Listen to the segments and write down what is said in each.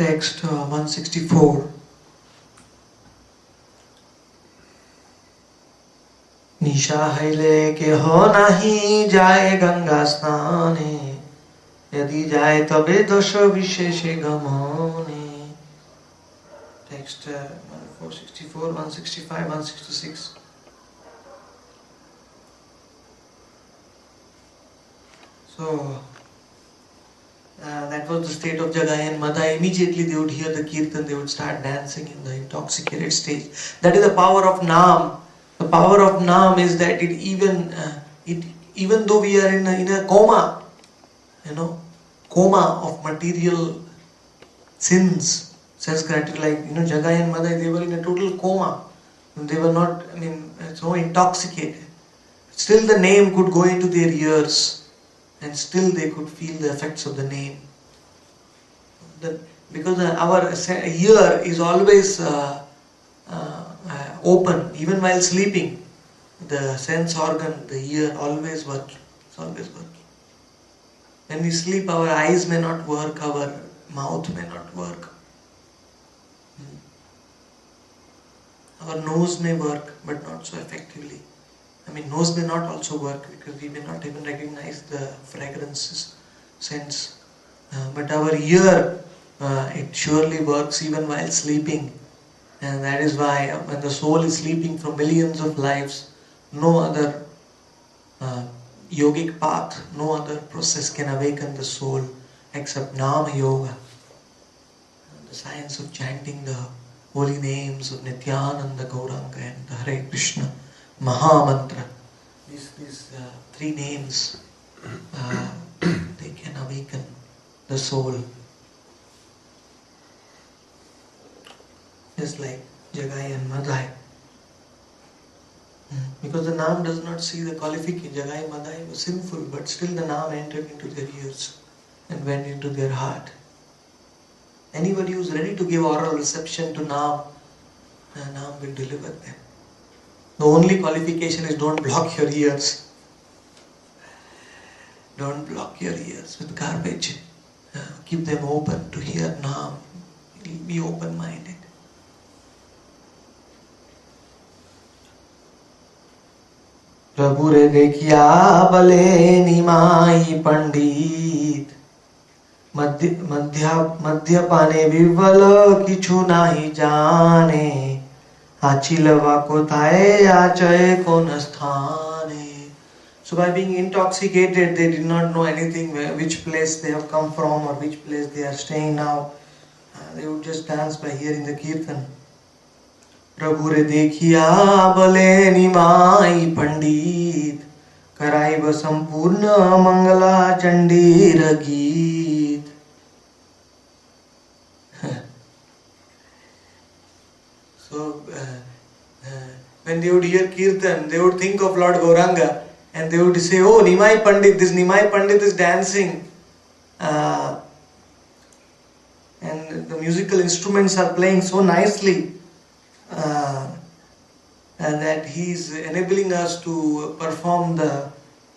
Text 164. निशा हैले के हो नहीं जाए गंगा स्नाने, यदि जाए तबे दश विशेषे गमने. Text 464, 165, 166. So that was the state of Jagai and Madai. Immediately they would hear the kirtan, they would start dancing in the intoxicated stage. That is the power of Naam. The power of Naam is that even though we are in a coma, coma of material sins, sense gratitude, like Jagai and Madai, they were in a total coma. They were not, so intoxicated. Still the name could go into their ears. And still they could feel the effects of the name. Because our ear is always open, even while sleeping. The sense organ, the ear, always working. It's always working. When we sleep, our eyes may not work, our mouth may not work. Our nose may work, but not so effectively. Nose may not also work because we may not even recognize the fragrances, sense. But our ear, it surely works even while sleeping. And that is why when the soul is sleeping for millions of lives, no other yogic path, no other process can awaken the soul except Nama Yoga. The science of chanting the holy names of Nityananda, Gauranga and the Hare Krishna Maha Mantra. These three names, they can awaken the soul. Just like Jagai and Madai. Because the Naam does not see the qualification. Jagai and Madai was sinful, but still the Naam entered into their ears and went into their heart. Anybody who is ready to give oral reception to Naam, Naam will deliver them. The only qualification is don't block your ears. Don't block your ears with garbage. Keep them open to hear Naam. Be open-minded. प्रभु रे देखिया बले निमाई पंडित, मध्यपाने विवल किछु नाही जाने, आचिलवा को थाए आचय कोन स्थाने. So by being intoxicated, they did not know anything, which place they have come from or which place they are staying now. They would just dance by hearing the kirtan. प्रभु रे देखिया बले निमाई पंडित, कराइब संपूर्ण मंगला चंडीर गीत. So when they would hear kirtan, they would think of Lord Gauranga and they would say, oh, Nimai Pandit, this Nimai Pandit is dancing. And the musical instruments are playing so nicely and that he is enabling us to perform the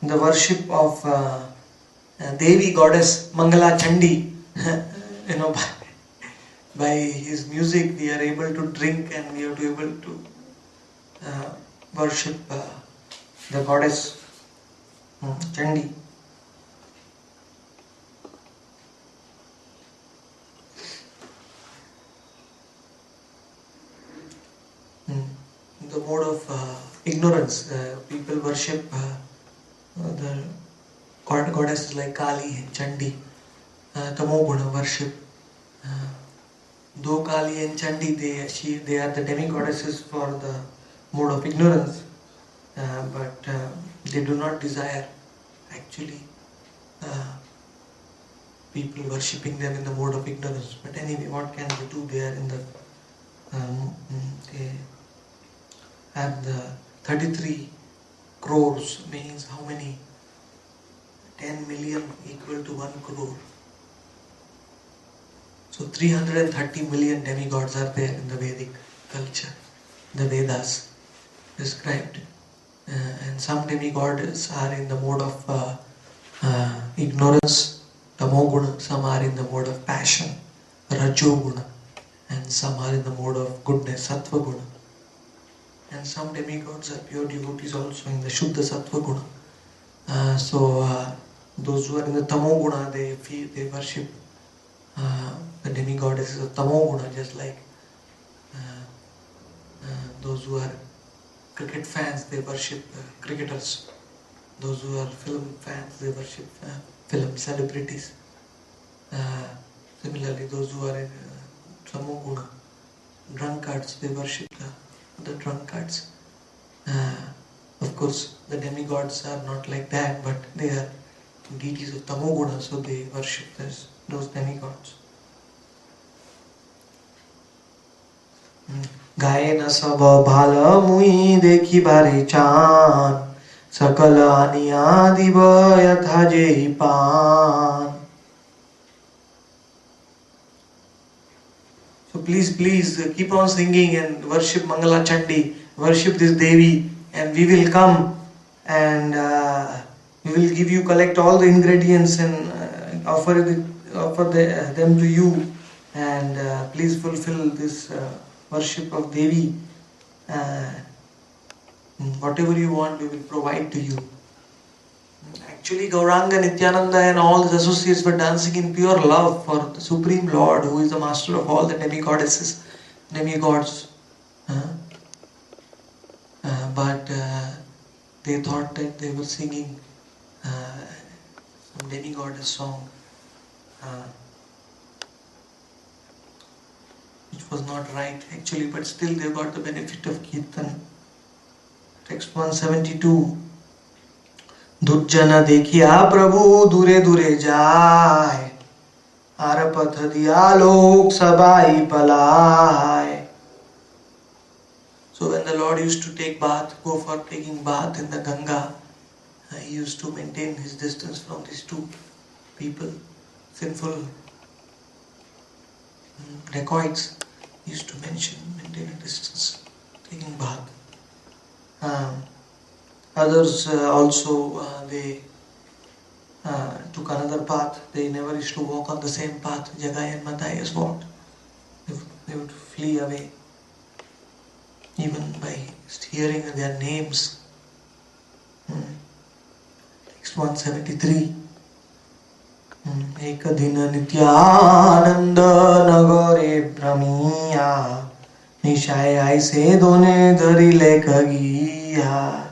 worship of Devi goddess Mangala Chandi. By his music we are able to drink and we are able to worship the goddess Chandi. The mode of ignorance, people worship the goddesses like Kali and Chandi. Tamoguna worship. Though Kali and Chandi, they are the demigoddesses for the mode of ignorance, but they do not desire actually people worshipping them in the mode of ignorance. But anyway, what can they do? They are in the they have the 33 crores, means how many? 10 million equal to 1 crore. So 330 million demigods are there in the Vedic culture, the Vedas described. And some demigods are in the mode of ignorance, tamoguna, some are in the mode of passion. Rajoguna, and some are in the mode of goodness, Sattva Guna. And some demigods are pure devotees also in the Shuddha Sattva Guna. Those who are in the Tamo Guna, they worship the demigoddesses of Tamo Guna, just like those who are cricket fans, they worship cricketers. Those who are film fans, they worship film celebrities. Similarly, those who are in Tamo Guna, drunkards, they worship the drunkards. Of course, the demigods are not like that, but they are deities of Tamoguna, so they worship those demigods. गाए न सब भाल मुई देखी बारे चान सकल आनिया दिव यथा जेहि पान. So please keep on singing and worship Mangala Chandi, worship this Devi, and we will come and we will collect all the ingredients and offer them to you, and please fulfill this worship of Devi. Whatever you want, we will provide to you. Actually, Gauranga, Nityananda and all his associates were dancing in pure love for the Supreme Lord, who is the master of all the demigods. But they thought that they were singing some demigoddess song, which was not right actually, but still they got the benefit of Kirtan. Text 172. दुर्जन देखिया प्रभु दूरे दूरे जाए are पथ दिया लोक सबाई पलाए. So when the Lord used to go for taking bath in the Ganga, he used to maintain his distance from these two people, sinful dacoits. He used to maintain a distance, taking bath. Others also, they took another path. They never used to walk on the same path Jagai and Madai has walked. They would flee away, even by hearing their names. Text 173. Ek din nityananda nagare brahmiya nishai aise done dhari lekagiya.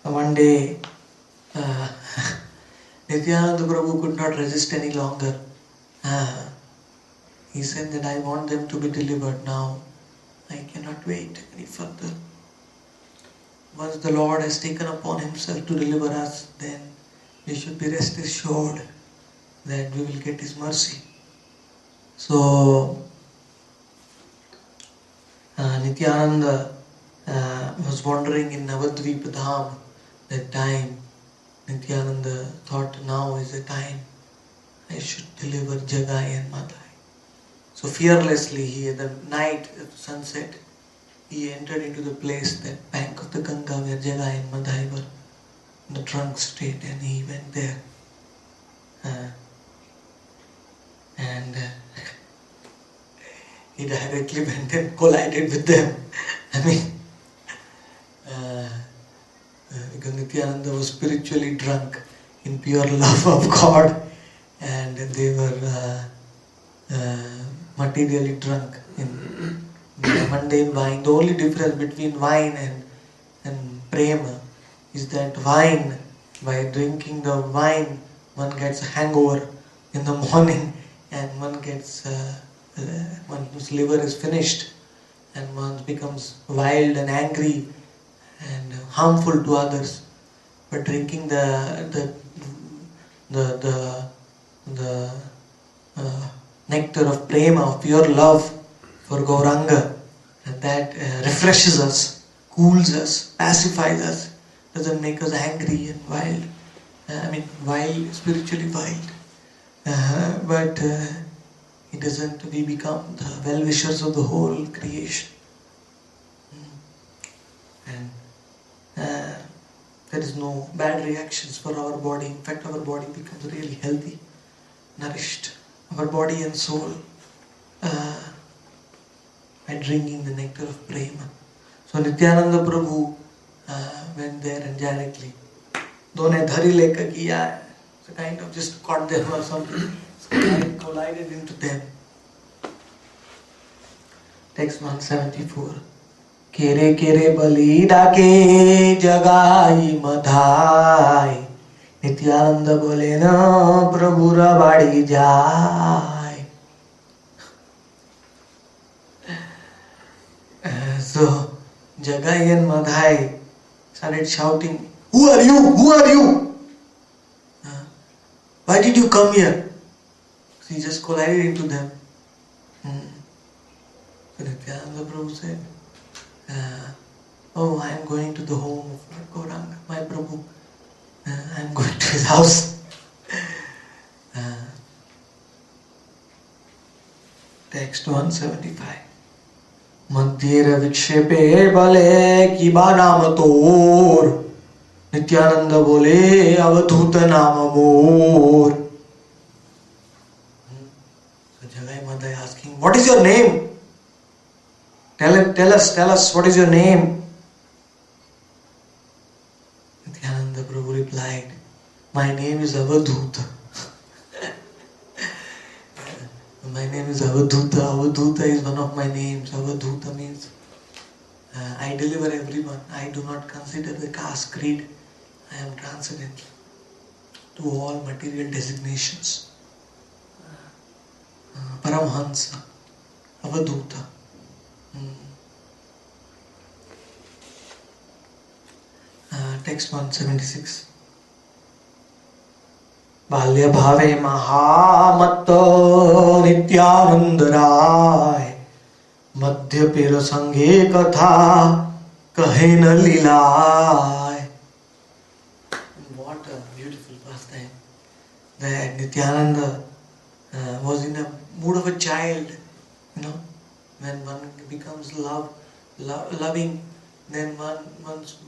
One day, Nityananda Prabhu could not resist any longer. He said that I want them to be delivered now. I cannot wait any further. Once the Lord has taken upon himself to deliver us, then we should be rest assured that we will get his mercy. So, Nityananda was wandering in Navadvipa Dham. That time, Nityananda thought, now is the time I should deliver Jagai and Madai. So fearlessly, at the night of sunset, he entered into the place, that bank of the Ganga where Jagai and Madai were in the drunk state, and he went there. He directly went and collided with them. Because Nityananda was spiritually drunk in pure love of God, and they were materially drunk in mundane wine. The only difference between wine and prema is that wine, by drinking the wine, one gets a hangover in the morning, and one gets one's liver is finished, and one becomes wild and angry and harmful to others. But drinking the nectar of prema, of pure love for Gauranga, and that refreshes us, cools us, pacifies us, doesn't make us angry and wild. Wild, spiritually wild. But we become the well-wishers of the whole creation. And there is no bad reactions for our body. In fact, our body becomes really healthy, nourished, our body and soul, by drinking the nectar of prema. So Nityananda Prabhu went there and directly, Done dhari leka kiya, so kind of just caught them or something, collided into them. Text 174. Kere kere bali dake jagai madhai, Nityananda bole na Prabhu ra badi jai. So Jagai and Madhai started shouting, "Who are you? Who are you? Why did you come here?" So he just collided into them. So Nityananda Prabhu said, "Oh, I am going to the home of Lord Gauranga, my Prabhu. I am going to his house." Text 175. Madhyera vikshepe bale kiba naam tor, Nityananda bole avadhuta naam mor. So Jagai Madhai asking, "What is your name? Tell us, what is your name?" Nityananda Prabhu replied, "My name is Avadhuta." My name is Avadhuta. Avadhuta is one of my names. Avadhuta means I deliver everyone. I do not consider the caste creed. I am transcendental to all material designations. Paramhansa, Avadhuta. Text 176. बाल्य भावे महामत्त नित्यानंद राय, मध्य पेर संगे कथा कहे न लीलाय. What a beautiful pastime. That Nityananda was in a mood of a child. When one becomes loving, then one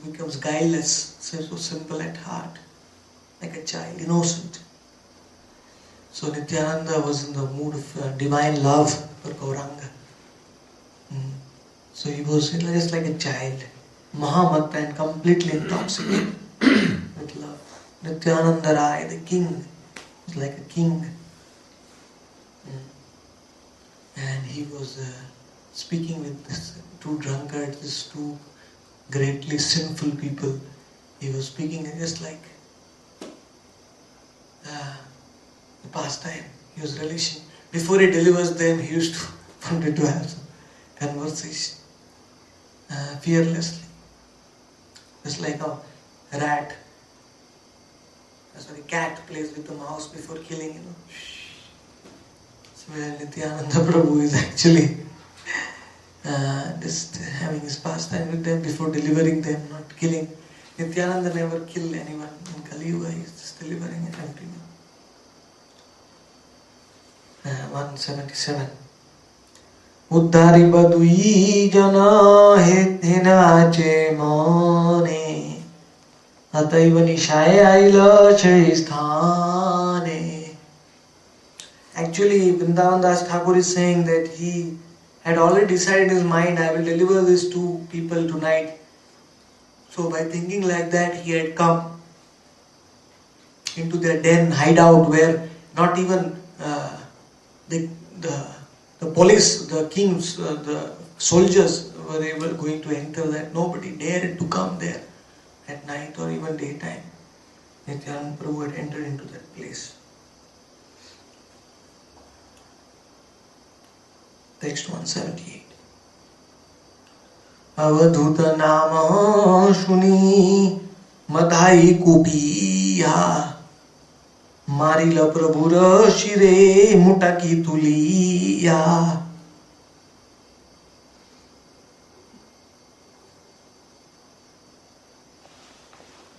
becomes guileless, so simple at heart, like a child, innocent. So Nityananda was in the mood of divine love for Gauranga. So he was just like a child, Mahamatta, and completely intoxicated with love. Nityananda Rai, the king, was like a king. And he was speaking with these two drunkards, these two greatly sinful people. He was speaking just like the pastime. He was relishing. Before he delivers them, he used to wanted to have some conversation fearlessly. Just like a cat plays with the mouse before killing, So Nityananda Prabhu is actually just having his pastime with them before delivering them, not killing. Nityananda never killed anyone in Kali Yuga. He is just delivering an empty man. 177. Uddhari badui jana henache mane, ataiva nishaya aila chaisthane. Actually, Vrindavan Das Thakur is saying that he had already decided in his mind, I will deliver these two people tonight. So by thinking like that, he had come into their den, hideout, where not even the police, the kings, the soldiers were going to enter that. Nobody dared to come there at night or even daytime. Nityananda Prabhu had entered into that place. Text 178. Avadhuta nama shuni madhai kupiya, Marila Prabhura shire mutaki tuliya.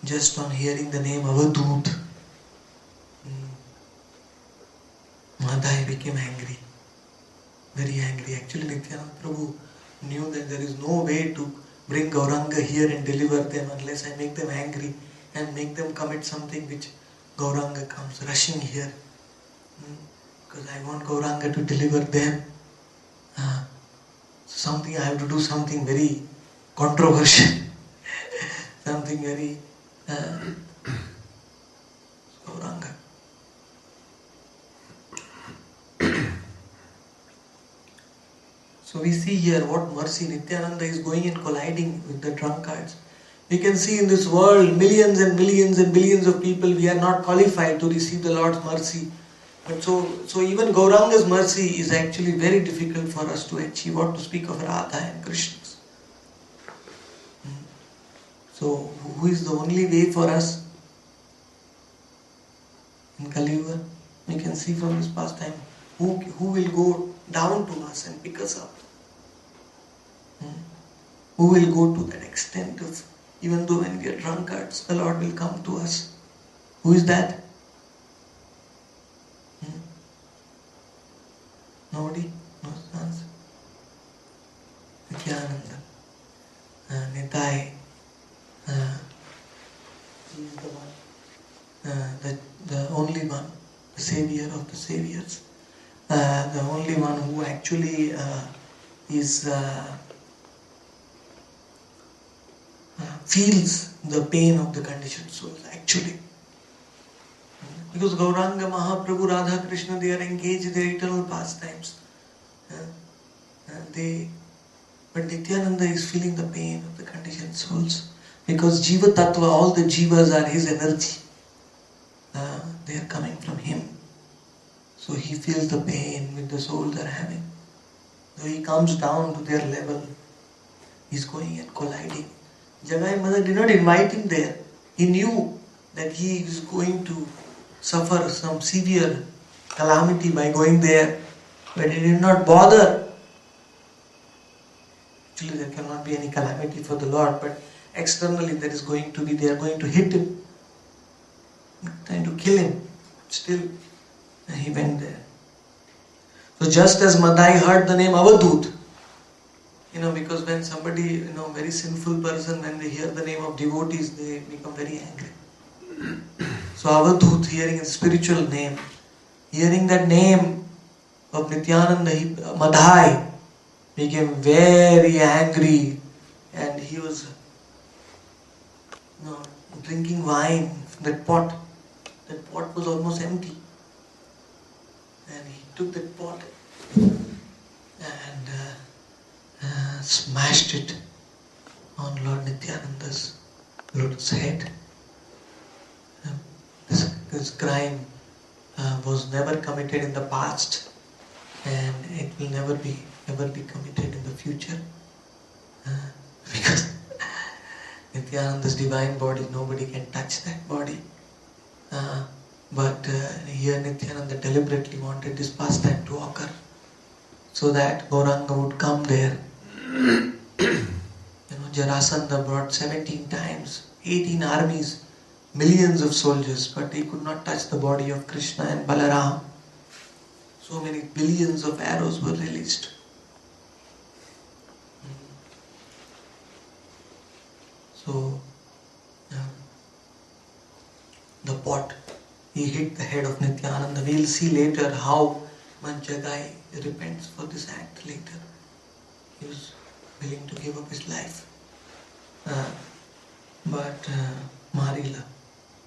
Just on hearing the name Avadhut, Madhai became angry. very angry. Actually, Nityananda Prabhu knew that there is no way to bring Gauranga here and deliver them unless I make them angry and make them commit something which Gauranga comes rushing here. Because I want Gauranga to deliver them. Something I have to do something very controversial, something very Gauranga. So we see here what mercy. Nityananda is going and colliding with the drunkards. We can see in this world millions and millions and billions of people, we are not qualified to receive the Lord's mercy. But so even Gauranga's mercy is actually very difficult for us to achieve, what to speak of Radha and Krishna's. So who is the only way for us in Kali Yuga? We can see from this pastime who will go down to us and pick us up. Who will go to that extent of, even though when we are drunkards, the Lord will come to us. Who is that? Nobody knows the answer. Nityananda, Nitai, he is the one, the only one, the savior of the saviors, the only one who actually is feels the pain of the conditioned souls actually. Because Gauranga, Mahaprabhu, Radha, Krishna, they are engaged in their eternal pastimes. But Nityananda is feeling the pain of the conditioned souls. Because Jiva Tattva, all the Jivas are his energy. They are coming from him. So he feels the pain which the souls are having. So he comes down to their level. He's going and colliding. Jagai Mother did not invite him there. He knew that he is going to suffer some severe calamity by going there, but he did not bother. Actually, there cannot be any calamity for the Lord, but externally there is going to be, they are going to hit him, trying to kill him. Still, he went there. So just as Madai heard the name Avadhut, because when somebody, very sinful person, when they hear the name of devotees, they become very angry. So Avadhut, hearing his spiritual name, hearing that name of Nityananda, Madhai, became very angry, and he was drinking wine from that pot. That pot was almost empty. And he took that pot and smashed it on Lord Nityananda's lotus head. This crime was never committed in the past, and it will never be committed in the future, because Nityananda's divine body, nobody can touch that body. But here Nityananda deliberately wanted this pastime to occur, so that Gauranga would come there. Jarasandha brought 17 times, 18 armies, millions of soldiers, but they could not touch the body of Krishna and Balaram. So many billions of arrows were released. So the pot, he hit the head of Nityananda. We will see later how Jagai repents for this act later. He was willing to give up his life. But Marila,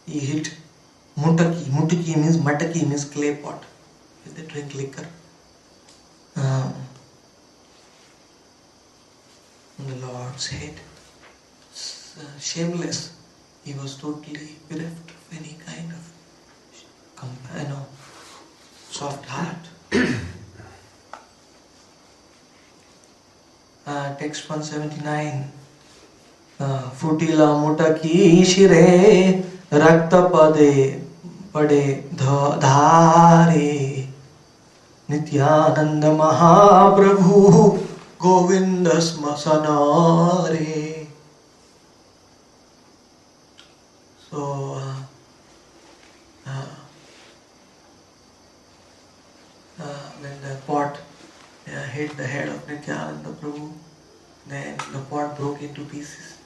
he hit Mutaki. Mutaki means mataki, means clay pot. They drink liquor. On the Lord's head. Shameless. He was totally bereft of any kind of soft heart. Text 179. Futila mutaki shire rakta pade dhare Nityananda Mahaprabhu Govinda smasanare. So when the pot hit the head of Nityananda Prabhu. Then the pot broke into pieces.